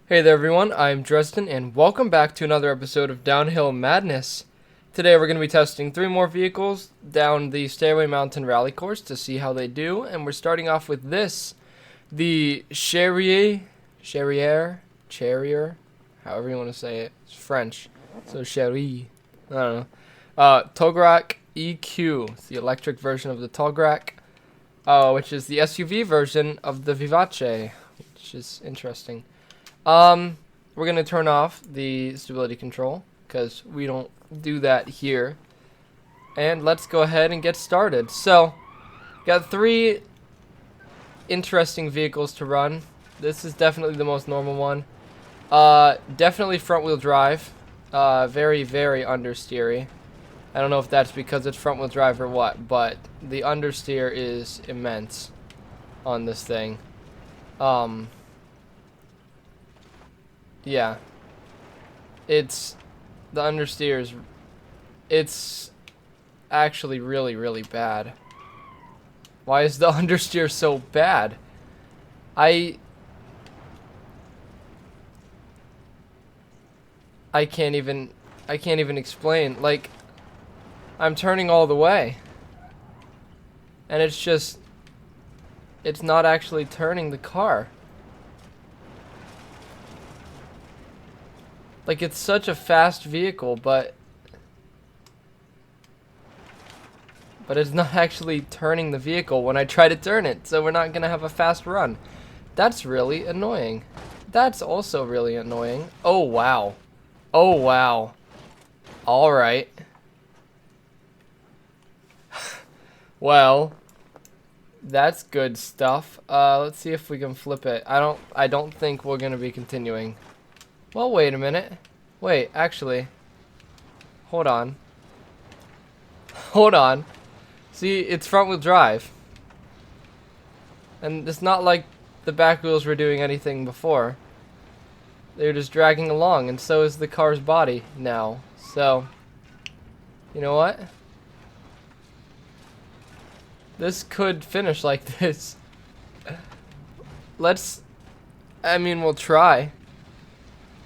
Hey there everyone, I'm Dresden and welcome back to another episode of Downhill Madness. Today we're going to be testing 3 more vehicles down the Stairway Mountain Rally course to see how they do, and we're starting off with this, the Charrier, however you want to say it. It's French, so Cherie, I don't know. Tograk EQ, it's the electric version of the Tograk, which is the SUV version of the Vivace, which is interesting. We're going to turn off the stability control because we don't do that here. And let's go ahead and get started. So, got 3 interesting vehicles to run. This is definitely the most normal one. Definitely front wheel drive. Very, very understeery. I don't know if that's because it's front wheel drive or what, but the understeer is immense on this thing. Yeah, the understeer is, it's actually really, really bad. Why is the understeer so bad? I can't even explain. Like, I'm turning all the way, and it's not actually turning the car. Like, it's such a fast vehicle, but it's not actually turning the vehicle when I try to turn it, so we're not gonna have a fast run. That's really annoying. That's also really annoying. Oh, wow. Oh, wow. Alright. Well, that's good stuff. Let's see if we can flip it. I don't think we're gonna be continuing. Well, wait a minute. Wait, actually. Hold on. Hold on. See, it's front wheel drive. And it's not like the back wheels were doing anything before. They're just dragging along, and so is the car's body now. So, you know what? This could finish like this. We'll try.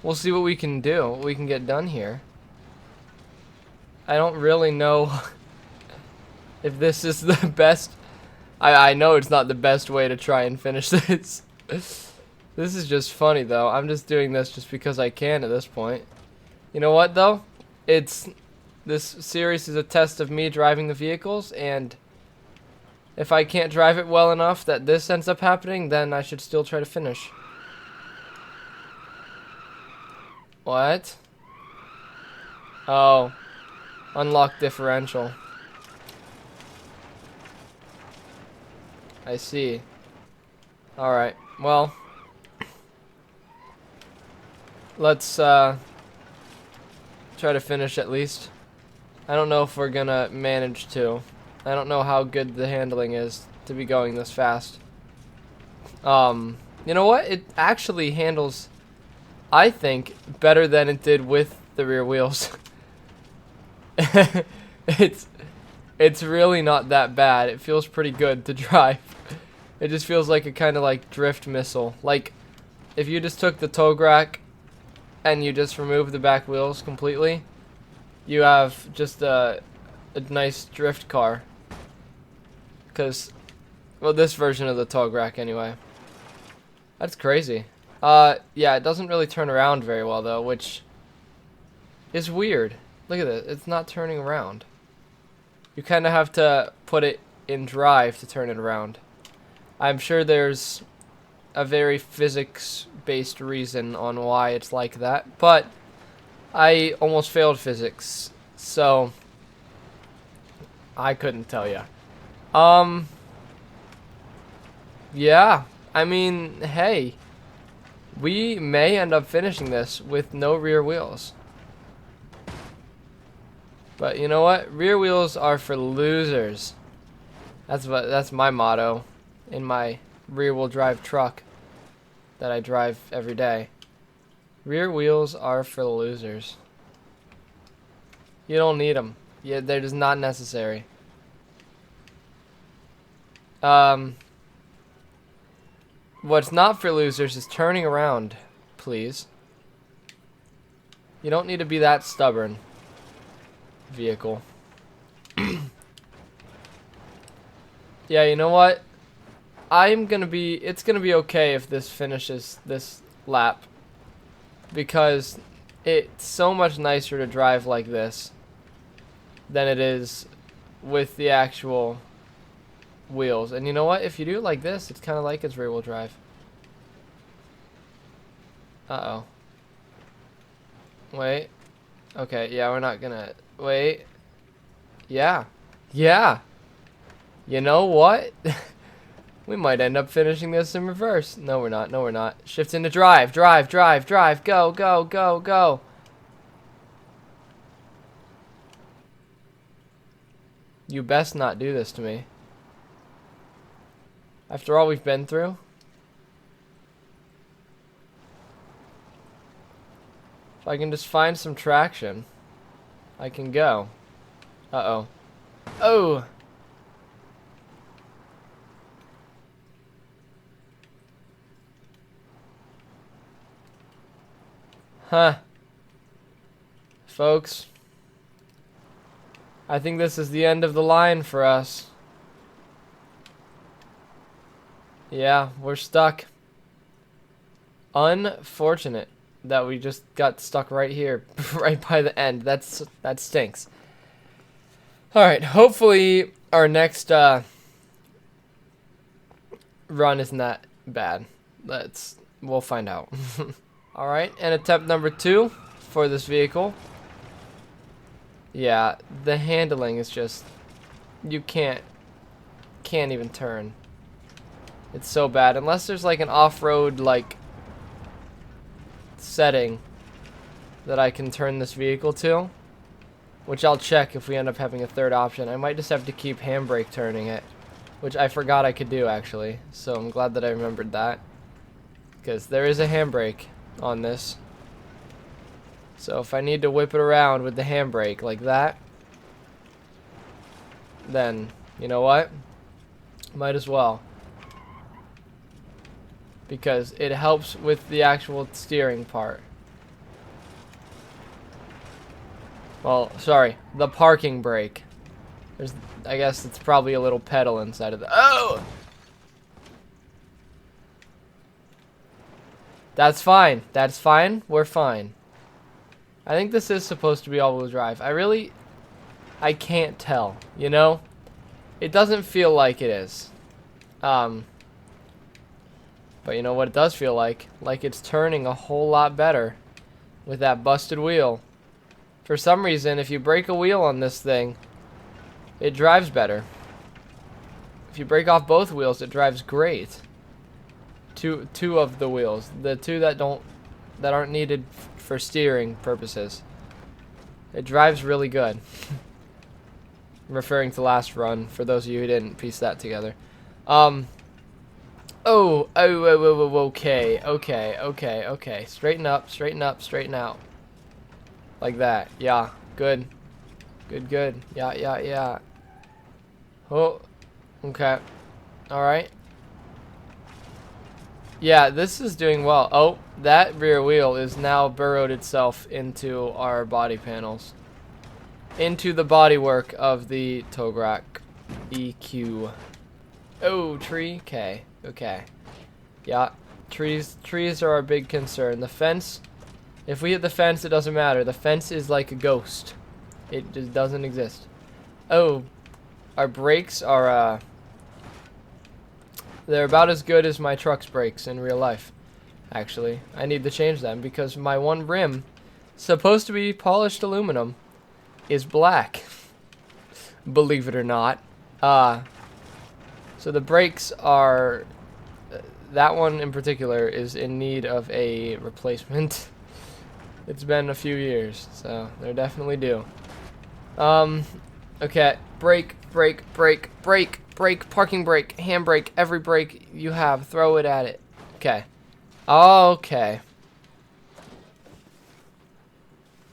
We'll see what we can do, what we can get done here. I don't really know if this is the best. I know it's not the best way to try and finish this. This is just funny, though. I'm just doing this just because I can at this point. You know what, though? This series is a test of me driving the vehicles, and if I can't drive it well enough that this ends up happening, then I should still try to finish. What? Oh. Unlock differential. I see. Alright. Well. Let's try to finish at least. I don't know if we're gonna manage to. I don't know how good the handling is to be going this fast. You know what? It actually handles, I think, better than it did with the rear wheels. It's really not that bad. It feels pretty good to drive. It just feels like a kind of like drift missile. Like, if you just took the Tograk and you just remove the back wheels completely, you have just a nice drift car. Because, well, this version of the Tograk anyway. That's crazy. Yeah, it doesn't really turn around very well, though, which is weird. Look at it. It's not turning around. You kind of have to put it in drive to turn it around. I'm sure there's a very physics-based reason on why it's like that, but I almost failed physics, so I couldn't tell you. Yeah, I mean, hey. We may end up finishing this with no rear wheels. But you know what? Rear wheels are for losers. That's my motto in my rear-wheel drive truck that I drive every day. Rear wheels are for losers. You don't need them. Yeah, they're just not necessary. What's not for losers is turning around. please. You don't need to be that stubborn, vehicle. Yeah, you know what? It's gonna be okay if this finishes this lap. Because it's so much nicer to drive like this than it is with the actual wheels. And you know what? If you do it like this, it's kind of like it's rear-wheel drive. Uh-oh. Wait. Okay, yeah, we're not gonna... Wait. Yeah. Yeah. You know what? We might end up finishing this in reverse. No, we're not. No, we're not. Shift into drive. Drive, drive, drive. Go, go, go, go. You best not do this to me. After all we've been through. If I can just find some traction, I can go. Uh-oh. Oh! Huh. Folks. I think this is the end of the line for us. Yeah, we're stuck. Unfortunate that we just got stuck right here, right by the end. That stinks. Alright, hopefully our next run isn't that bad. We'll find out. Alright, and attempt number 2 for this vehicle. Yeah, the handling is just, you can't even turn. It's so bad, unless there's like an off-road like setting that I can turn this vehicle to, which I'll check if we end up having a third option. I might just have to keep handbrake turning it, which I forgot I could do actually, so I'm glad that I remembered that, because there is a handbrake on this. So if I need to whip it around with the handbrake like that, then you know what? Might as well. Because it helps with the actual steering part. Well, sorry, the parking brake. I guess it's probably a little pedal inside of the... Oh! That's fine. That's fine. We're fine. I think this is supposed to be all-wheel drive. I can't tell, you know? It doesn't feel like it is. But you know what it does feel like? Like it's turning a whole lot better with that busted wheel. For some reason, if you break a wheel on this thing, it drives better. If you break off both wheels, it drives great. Two of the wheels. The two that aren't needed for steering purposes. It drives really good. I'm referring to last run, for those of you who didn't piece that together. Okay. Straighten up, straighten up, straighten out. Like that. Yeah, good. Good. Yeah. Oh, okay. Alright. Yeah, this is doing well. Oh, that rear wheel is now burrowed itself into our body panels. Into the bodywork of the Tograk EQ. Oh, tree. Okay. Yeah, trees are our big concern. The fence, if we hit the fence, it doesn't matter. The fence is like a ghost. It just doesn't exist. Oh, our brakes are, they're about as good as my truck's brakes in real life, actually. I need to change them because my one rim, supposed to be polished aluminum, is black. Believe it or not. So the brakes are... That one in particular is in need of a replacement. It's been a few years, so they're definitely due. Okay, brake, parking brake, handbrake, every brake you have, throw it at it. Okay. Okay.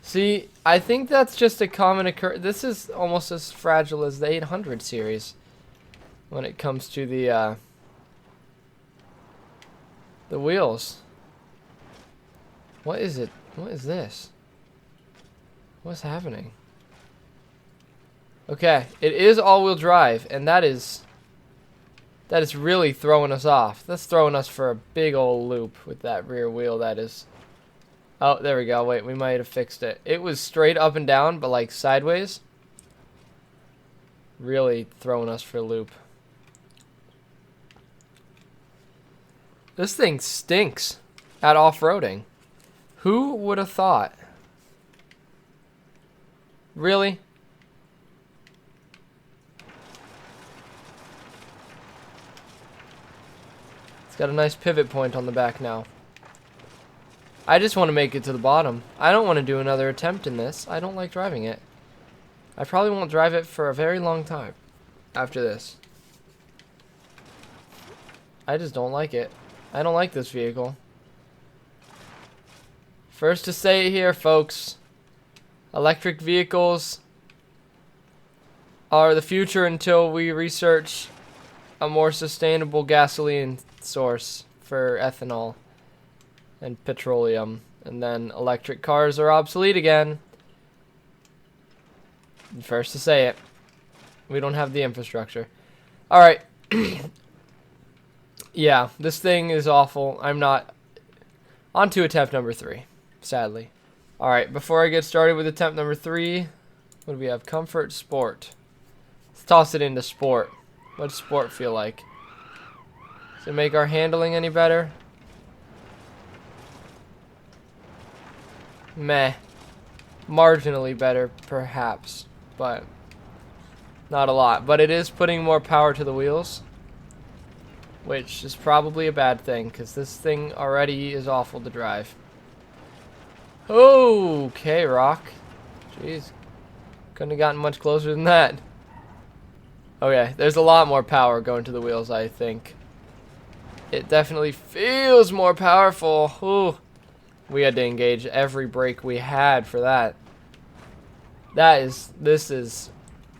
See, I think that's just a common occurrence. This is almost as fragile as the 800 series when it comes to the wheels. What is it? What is this? What's happening? Okay, it is all-wheel drive, and that is really throwing us off. That's throwing us for a big old loop with that rear wheel. That is. Oh, there we go. Wait, we might have fixed it. It was straight up and down, but like sideways. Really throwing us for a loop. This thing stinks at off-roading. Who would have thought? Really? It's got a nice pivot point on the back now. I just want to make it to the bottom. I don't want to do another attempt in this. I don't like driving it. I probably won't drive it for a very long time after this. I just don't like it. I don't like this vehicle. First to say it here, folks. Electric vehicles are the future until we research a more sustainable gasoline source for ethanol and petroleum. And then electric cars are obsolete again. First to say it. We don't have the infrastructure. Alright. Yeah, this thing is awful. I'm not... On to attempt number 3, sadly. Alright, before I get started with attempt number 3, what do we have? Comfort, sport. Let's toss it into sport. What does sport feel like? Does it make our handling any better? Meh. Marginally better, perhaps. But not a lot. But it is putting more power to the wheels, which is probably a bad thing, because this thing already is awful to drive. Okay, Rock. Jeez. Couldn't have gotten much closer than that. Okay, there's a lot more power going to the wheels, I think. It definitely feels more powerful. Ooh. We had to engage every brake we had for that. This is,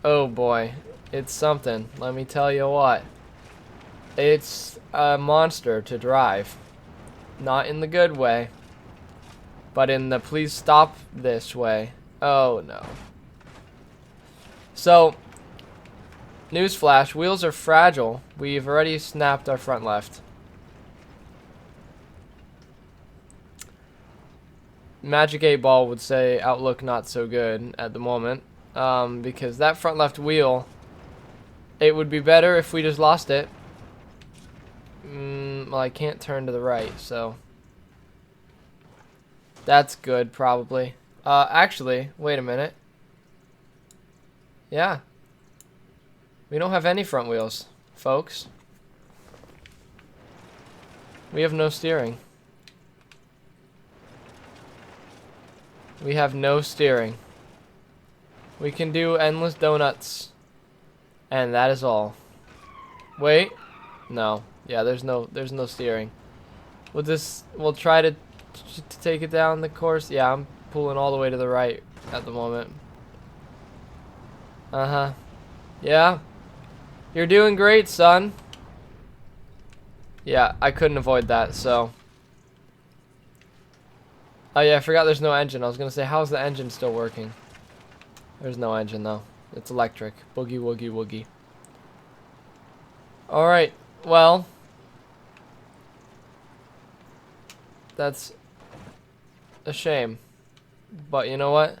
oh boy. It's something, let me tell you what. It's a monster to drive. Not in the good way, but in the please stop this way. Oh no. So, newsflash, wheels are fragile. We've already snapped our front left. Magic 8 Ball would say outlook not so good at the moment, because that front left wheel, it would be better if we just lost it. Well, I can't turn to the right, so that's good, probably. Actually, wait a minute. Yeah. We don't have any front wheels, folks. We have no steering. We have no steering. We can do endless donuts, and that is all. Wait. No. Yeah, there's no steering. We'll try to take it down the course. Yeah, I'm pulling all the way to the right at the moment. Uh-huh. Yeah. You're doing great, son. Yeah, I couldn't avoid that, so. Oh yeah, I forgot there's no engine. I was gonna say, how's the engine still working? There's no engine though. It's electric. Boogie woogie woogie. Alright, well. That's a shame. But you know what?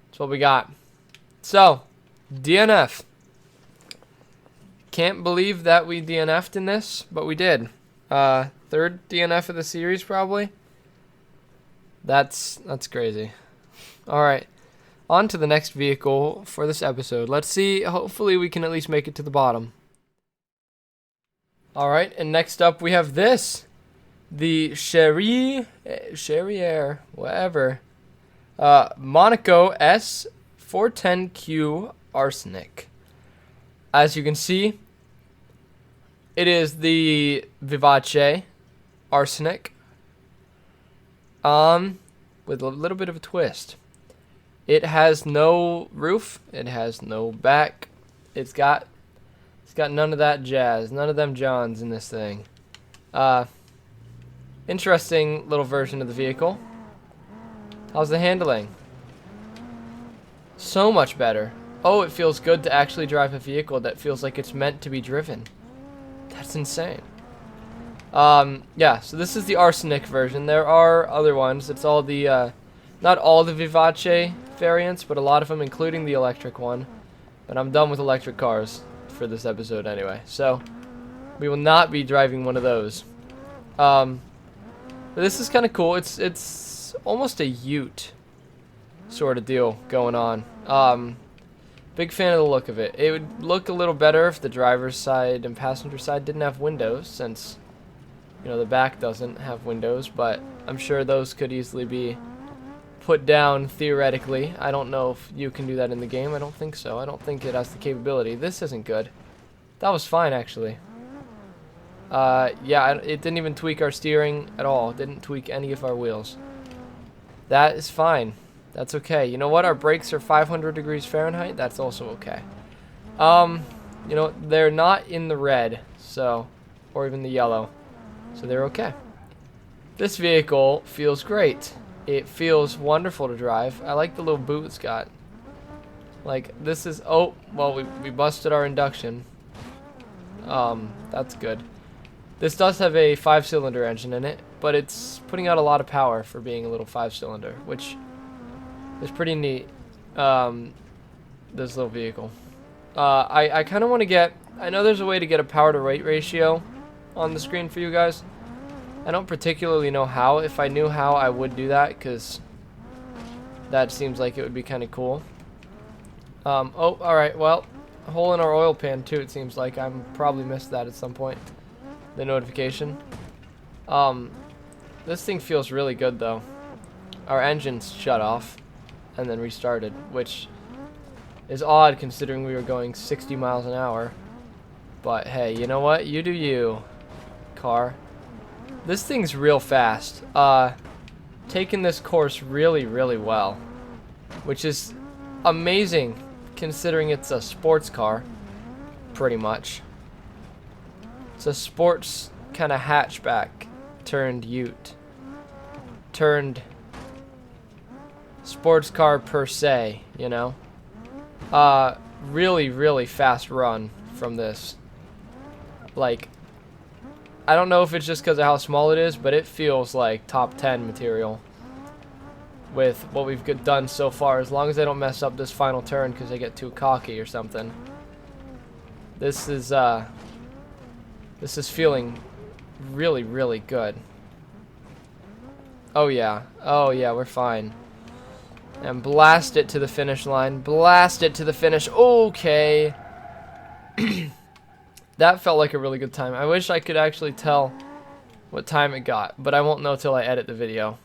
That's what we got. So, DNF. Can't believe that we DNF'd in this, but we did. Third DNF of the series, probably. That's crazy. Alright, on to the next vehicle for this episode. Let's see, hopefully we can at least make it to the bottom. Alright, and next up we have this. The Cherrier, whatever. Monaco S410Q Arsenic. As you can see, it is the Vivace Arsenic. With a little bit of a twist. It has no roof. It has no back. It's got none of that jazz. None of them Johns in this thing. Interesting little version of the vehicle. How's the handling? So much better. Oh, it feels good to actually drive a vehicle that feels like it's meant to be driven. That's insane. Yeah, so this is the Arsenic version. There are other ones. It's all the, not all the Vivace variants, but a lot of them, including the electric one. But I'm done with electric cars for this episode anyway. So, we will not be driving one of those. But this is kind of cool. It's almost a Ute sort of deal going on. Big fan of the look of it. It would look a little better if the driver's side and passenger side didn't have windows, since, you know, the back doesn't have windows, but I'm sure those could easily be put down theoretically. I don't know if you can do that in the game. I don't think so. I don't think it has the capability. This isn't good. That was fine, actually. Yeah, it didn't even tweak our steering at all. It didn't tweak any of our wheels. That is fine. That's okay. You know what? Our brakes are 500 degrees Fahrenheit. That's also okay. You know, they're not in the red, so, or even the yellow, so they're okay. This vehicle feels great. It feels wonderful to drive. I like the little boot it's got. Like, this is, oh, well, we busted our induction. That's good. This does have a 5-cylinder engine in it, but it's putting out a lot of power for being a little 5-cylinder, which is pretty neat. This little vehicle. I kind of want to get, I know there's a way to get a power to weight ratio on the screen for you guys. I don't particularly know how. If I knew how, I would do that, because that seems like it would be kind of cool. Oh, alright, well, a hole in our oil pan too, it seems like. I probably missed that at some point, the notification. This thing feels really good though. Our engine's shut off and then restarted, which is odd considering we were going 60 miles an hour. But hey, you know what? You do you, car. This thing's real fast. Taking this course really, really well, which is amazing considering it's a sports car, pretty much. It's a sports kind of hatchback turned Ute. Turned sports car per se, you know. Really, really fast run from this. Like, I don't know if it's just because of how small it is, but it feels like top 10 material with what we've done so far. As long as I don't mess up this final turn because I get too cocky or something. This is feeling really, really good. Oh yeah, we're fine. And blast it to the finish line. Blast it to the finish. Okay. That felt like a really good time. I wish I could actually tell what time it got, but I won't know till I edit the video.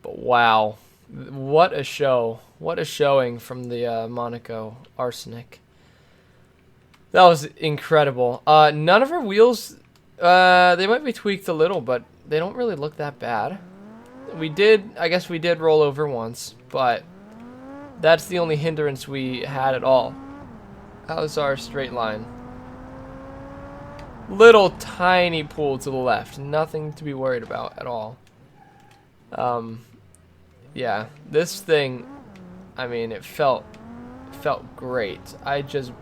But wow, what a show. What a showing from the Monaco Arsenic. That was incredible. None of our wheels, they might be tweaked a little, but they don't really look that bad. I guess we did roll over once, but that's the only hindrance we had at all. How's our straight line? Little tiny pull to the left. Nothing to be worried about at all. Yeah, this thing, I mean, it felt great. I just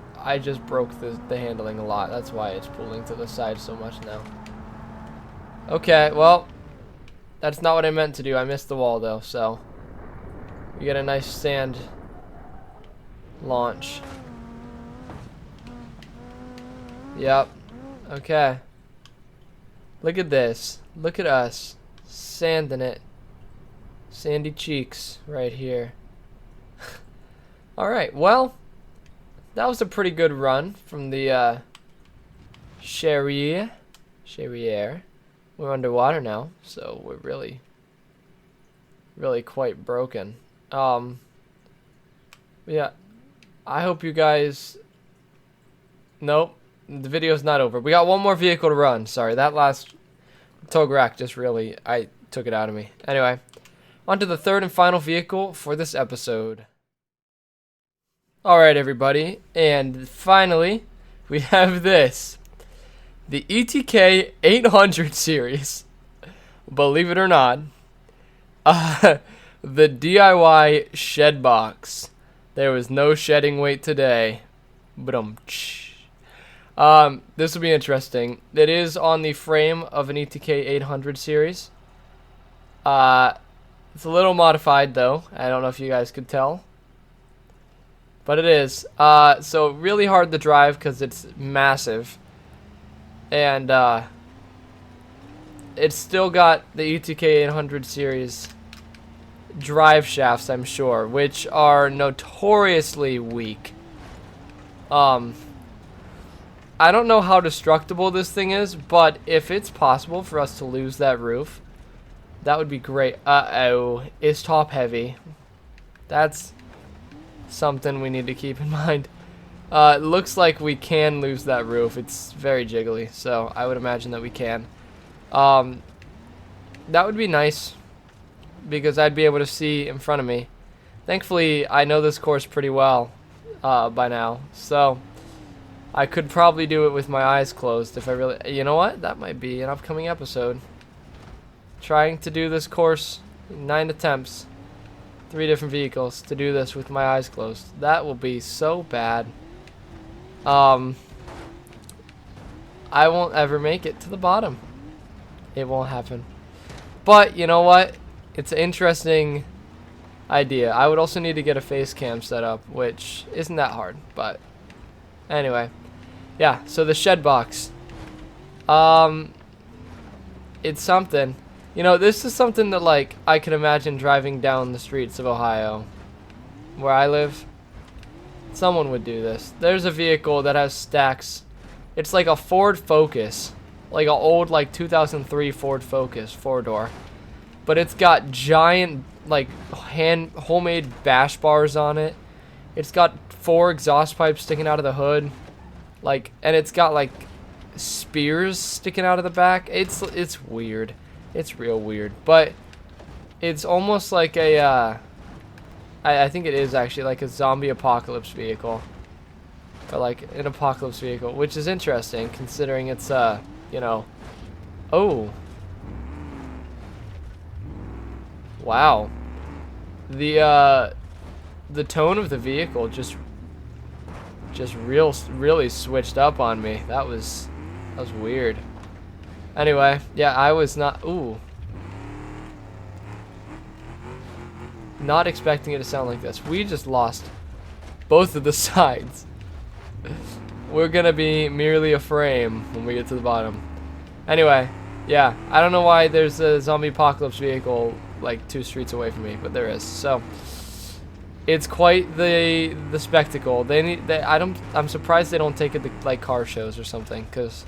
broke the handling a lot. That's why it's pulling to the side so much now. Okay, well, that's not what I meant to do. I missed the wall though, so we get a nice sand launch. Yep. Okay. Look at this. Look at us. Sanding it. Sandy cheeks right here. Alright, well, that was a pretty good run from the Charriere. We're underwater now, so we're really quite broken. Yeah, I hope you guys... Nope. The video's not over. We got one more vehicle to run. Sorry, that last tow rack just really, I took it out of me. Anyway, on to the third and final vehicle for this episode. Alright everybody, and finally, we have this. The ETK 800 series. believe it or not, the DIY shed box. There was no shedding weight today. This will be interesting. It is on the frame of an ETK 800 series. It's a little modified though. I don't know if you guys could tell, but it is. So really hard to drive because it's massive, and it's still got the ETK 800 series drive shafts, I'm sure, which are notoriously weak. I don't know how destructible this thing is, but if it's possible for us to lose that roof, that would be great. Uh-oh, it's top heavy. That's something we need to keep in mind. It looks like we can lose that roof. It's very jiggly, so I would imagine that we can. That would be nice, because I'd be able to see in front of me. Thankfully, I know this course pretty well by now, so I could probably do it with my eyes closed if I really... You know what? That might be an upcoming episode. Trying to do this course in 9 attempts. 3 different vehicles to do this with my eyes closed. That will be so bad. I won't ever make it to the bottom. It won't happen. But, you know what? It's an interesting idea. I would also need to get a face cam set up, which isn't that hard, but anyway. Yeah, so the shed box. It's something. You know, this is something that, like, I could imagine driving down the streets of Ohio, where I live. Someone would do this. There's a vehicle that has stacks. It's like a Ford Focus. Like an old, like, 2003 Ford Focus, 4-door. But it's got giant, like, homemade bash bars on it. It's got 4 exhaust pipes sticking out of the hood. Like, and it's got, like, spears sticking out of the back. It's weird. It's real weird. But it's almost like a, I think it is actually like a zombie apocalypse vehicle. Or like an apocalypse vehicle, which is interesting considering it's, you know, oh. Wow. The tone of the vehicle just really switched up on me. That was weird. Anyway, yeah, I was not expecting it to sound like this. We just lost both of the sides. We're gonna be merely a frame when we get to the bottom. Anyway, yeah, I don't know why there's a zombie apocalypse vehicle like 2 streets away from me, but there is. So it's quite the spectacle. I'm surprised they don't take it to like car shows or something, because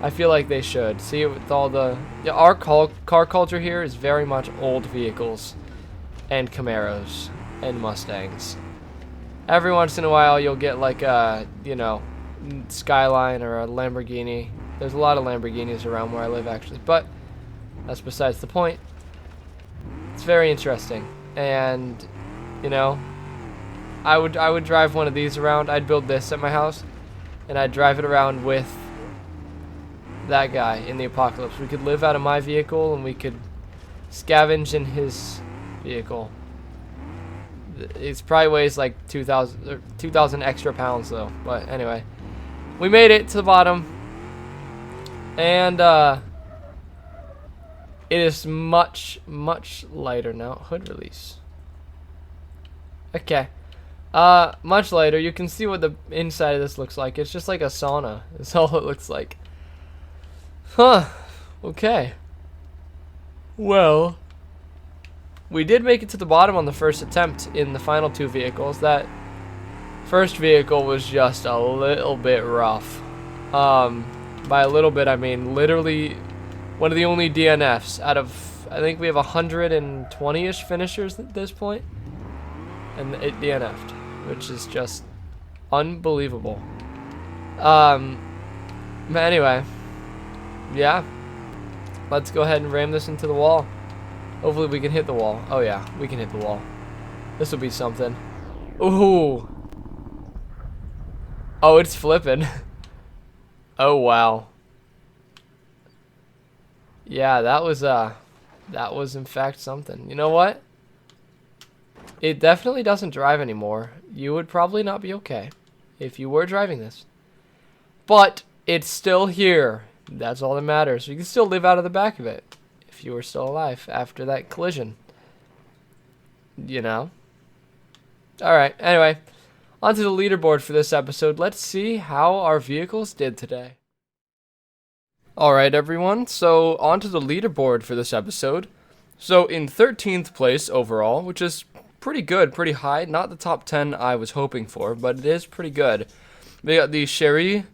I feel like they should. See it with all the our car culture here is very much old vehicles and Camaros and Mustangs. Every once in a while you'll get like a, you know, Skyline or a Lamborghini. There's a lot of Lamborghinis around where I live actually, but that's besides the point. It's very interesting, and you know, I would drive one of these around. I'd build this at my house, and I'd drive it around with that guy in the apocalypse. We could live out of my vehicle, and we could scavenge in his vehicle. It probably weighs like 2,000 extra pounds though. But anyway, we made it to the bottom, and it is much lighter now. Hood release. Okay. Much later, you can see what the inside of this looks like. It's just like a sauna. That's all it looks like. Huh. Okay. Well, we did make it to the bottom on the first attempt in the final 2 vehicles. That first vehicle was just a little bit rough. By a little bit, I mean literally one of the only DNFs out of, I think we have 120-ish finishers at this point. And it DNF'd, which is just unbelievable. But anyway, yeah, let's go ahead and ram this into the wall. Hopefully we can hit the wall. Oh yeah, we can hit the wall. This will be something. Ooh. Oh, it's flipping. Oh wow. Yeah, that was in fact something. You know what? It definitely doesn't drive anymore. You would probably not be okay if you were driving this. But it's still here. That's all that matters. You can still live out of the back of it if you were still alive after that collision. You know? Alright, anyway. Onto the leaderboard for this episode. Let's see how our vehicles did today. Alright, everyone. So, onto the leaderboard for this episode. So, in 13th place overall, which is pretty good, pretty high. Not the top 10 I was hoping for, but it is pretty good. We got the Chery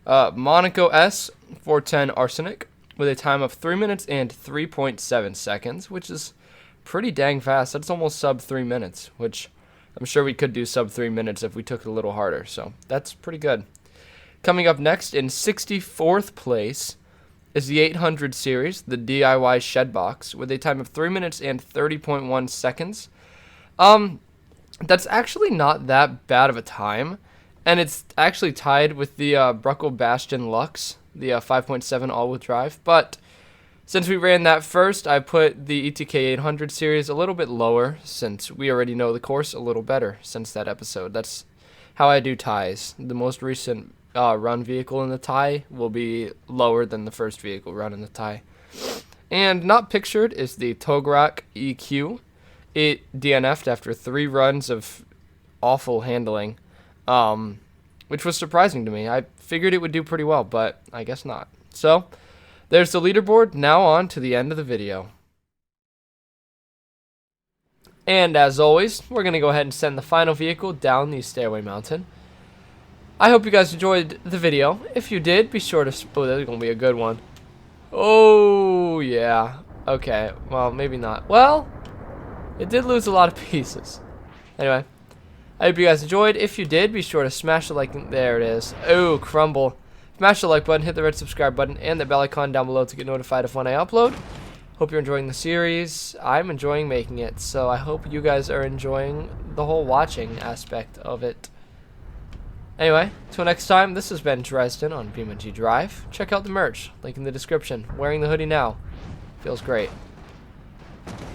Monaco S 410 Arsenic with a time of 3 minutes and 3.7 seconds, which is pretty dang fast. That's almost sub 3 minutes, which I'm sure we could do sub 3 minutes if we took it a little harder. So that's pretty good. Coming up next in 64th place is the 800 series, the DIY Shed Box, with a time of 3 minutes and 30.1 seconds. That's actually not that bad of a time, and it's actually tied with the Bruckle Bastion Lux, the 5.7 all-wheel drive, but since we ran that first, I put the ETK 800 series a little bit lower, since we already know the course a little better since that episode. That's how I do ties. The most recent run vehicle in the tie will be lower than the first vehicle run in the tie. And not pictured is the Tograk EQ. It DNF'd after 3 runs of awful handling, which was surprising to me. I figured it would do pretty well, but I guess not. So, there's the leaderboard. Now on to the end of the video. And as always, we're going to go ahead and send the final vehicle down the Stairway Mountain. I hope you guys enjoyed the video. If you did, be sure to... Oh, that's going to be a good one. Oh, yeah. Okay, well, maybe not. Well... It did lose a lot of pieces. Anyway, I hope you guys enjoyed. If you did, be sure to smash the like. There it is. Oh, crumble. Smash the like button, hit the red subscribe button, and the bell icon down below to get notified of when I upload. Hope you're enjoying the series. I'm enjoying making it, so I hope you guys are enjoying the whole watching aspect of it. Anyway, till next time, this has been Dresden on BeamNG.drive. Check out the merch, link in the description. Wearing the hoodie now. Feels great.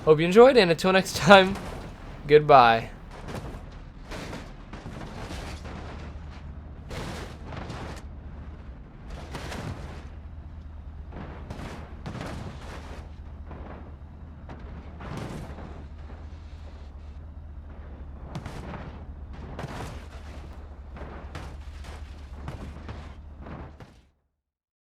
Hope you enjoyed, and until next time, goodbye.